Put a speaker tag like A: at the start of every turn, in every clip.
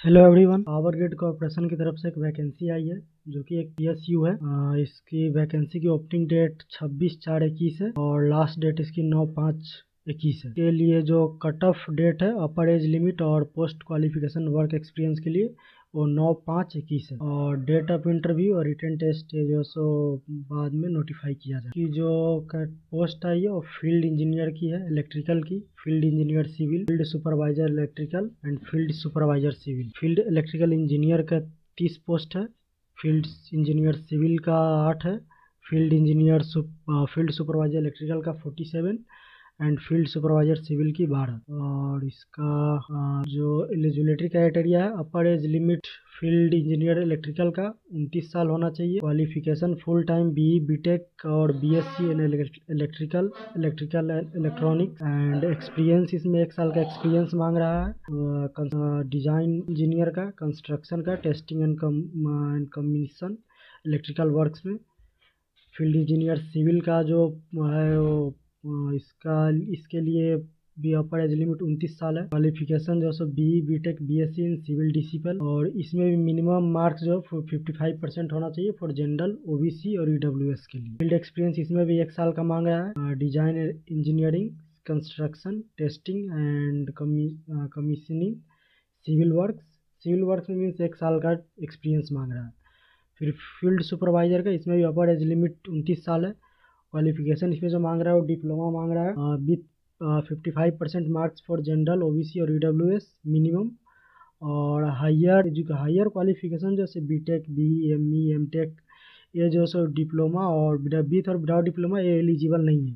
A: Hello everyone. Power grid corporation की तरफ से एक वैकेंसी आई है जो कि एक पीएसयू है। इसकी वैकेंसी की ओपनिंग डेट 26/4/21 है और लास्ट डेट इसकी 9/5/21 है। के लिए जो कट ऑफ डेट है अपर एज लिमिट और पोस्ट क्वालिफिकेशन वर्क एक्सपीरियंस के लिए वो 9/5/21 है और डेट ऑफ इंटरव्यू और रिटन टेस्ट जो सो बाद में नोटिफाई किया जाए। कि जो पोस्ट आई है वो फील्ड इंजीनियर की है, इलेक्ट्रिकल की, field engineer civil, field supervisor electrical and field supervisor civil. Field electrical engineer का 30 पोस्ट है, फील्ड इंजीनियर सिविल का 8 है, field engineer field supervisor electrical का 47 एंड फील्ड सुपरवाइजर सिविल की 12। और इसका जो एलिजिबिलिटी क्राइटेरिया है, upper age limit field engineer electrical का 29 साल होना चाहिए। Qualification full time BE BTech और BSc in electrical electronics and experience, इसमें 1 साल का एक्सपीरियंस मांग रहा है। डिजाइन इंजीनियर का, कंस्ट्रक्शन का, testing and commission electrical works में। फील्ड इंजीनियर सिविल का जो है वो इसके लिए भी अपर एज लिमिट 29 साल है। क्वालिफिकेशन जो so BE BTech BSc in civil discipline और इसमें भी मिनिमम मार्क्स जो 55% होना चाहिए फॉर जनरल ओबीसी और ईडब्ल्यूएस के लिए। फील्ड एक्सपीरियंस इसमें भी 1 साल का मांग रहा है। Design engineering, construction, testing and commissioning civil works में मीन्स 1 साल का एक्सपीरियंस मांग रहा है। फिर फील्ड सुपरवाइजर का, इसमें भी अपर एज लिमिट 29 साल है। क्वालिफिकेशन इसमें जो मांग रहा है वो डिप्लोमा मांग रहा है with 55% marks for general OBC और ईडब्ल्यूएस मिनिमम। और हायर क्वालिफिकेशन जैसे बीटेक बीई एमई एमटेक ये जो सो डिप्लोमा और विथ और विदाउट डिप्लोमा ये एलिजिबल नहीं है।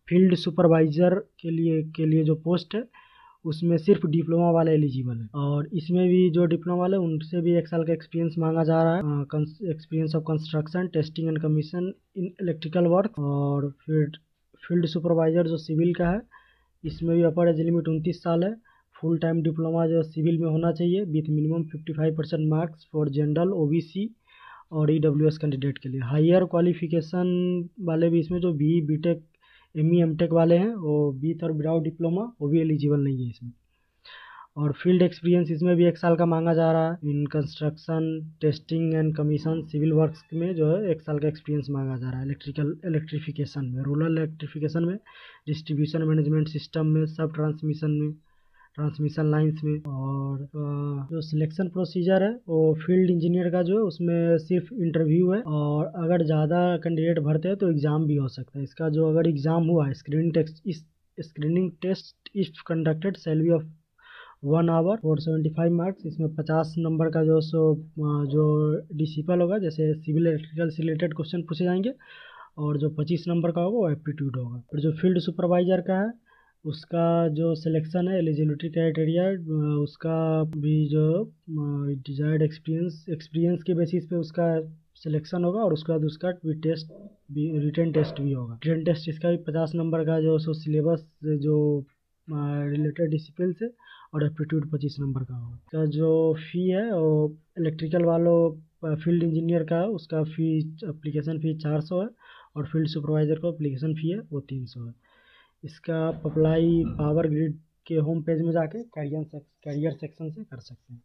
A: फील्ड सुपरवाइजर के लिए जो पोस्ट है उसमें सिर्फ डिप्लोमा वाले एलिजिबल है और इसमें भी जो डिप्लोमा वाले उनसे भी 1 साल का एक्सपीरियंस मांगा जा रहा है। Experience of construction, testing and commission in electrical work. और फिर फील्ड सुपरवाइजर जो सिविल का है इसमें भी अपर एज लिमिट 29 साल है। फुल टाइम डिप्लोमा जो सिविल में होना चाहिए with minimum 55% marks for general OBC और ईडब्ल्यूएस कैंडिडेट के लिए। हायर क्वालिफिकेशन वाले भी इसमें जो बीई बीटेक एमई एमटेक वाले हैं वो विथ और विदाउट डिप्लोमा वो भी एलिजिबल नहीं है इसमें। और फील्ड एक्सपीरियंस इसमें भी 1 साल का मांगा जा रहा है। इन construction, testing and commission civil works में जो है 1 साल का एक्सपीरियंस मांगा जा रहा है। इलेक्ट्रिफिकेशन में, रूरल इलेक्ट्रिफिकेशन में, डिस्ट्रीब्यूशन मैनेजमेंट सिस्टम में, सब ट्रांसमिशन में, ट्रांसमिशन लाइंस में। और जो सिलेक्शन प्रोसीजर है वो फील्ड इंजीनियर का जो है उसमें सिर्फ इंटरव्यू है और अगर ज़्यादा कैंडिडेट भरते हैं तो एग्ज़ाम भी हो सकता है। इसका जो अगर एग्ज़ाम हुआ screening test if conducted shall be of 1 hour और 75 मार्क्स। इसमें 50 नंबर का जो डिसिपल होगा, जैसे सिविल इलेक्ट्रिकल से रिलेटेड क्वेश्चन पूछे जाएंगे और जो 25 नंबर का होगा वो एप्टीट्यूड होगा। और जो फील्ड सुपरवाइजर का है उसका जो सिलेक्शन है एलिजिबिलिटी क्राइटेरिया उसका भी जो डिजायर्ड एक्सपीरियंस के बेसिस पे उसका सिलेक्शन होगा और उसके बाद उसका रिटन टेस्ट भी होगा। रिटन टेस्ट इसका भी 50 नंबर का जो सिलेबस जो रिलेटेड डिसिप्लिन से और एप्टीट्यूड 25 नंबर का होगा। इसका जो फ़ी है वो इलेक्ट्रिकल वालों फील्ड इंजीनियर का उसका फ़ी एप्लीकेशन फ़ी 400 है और फील्ड सुपरवाइजर को एप्लीकेशन फ़ी है वो 300 है। इसका आप अप्लाई पावर ग्रिड के होम पेज में जाके कैरियर सेक्शन से कर सकते हैं।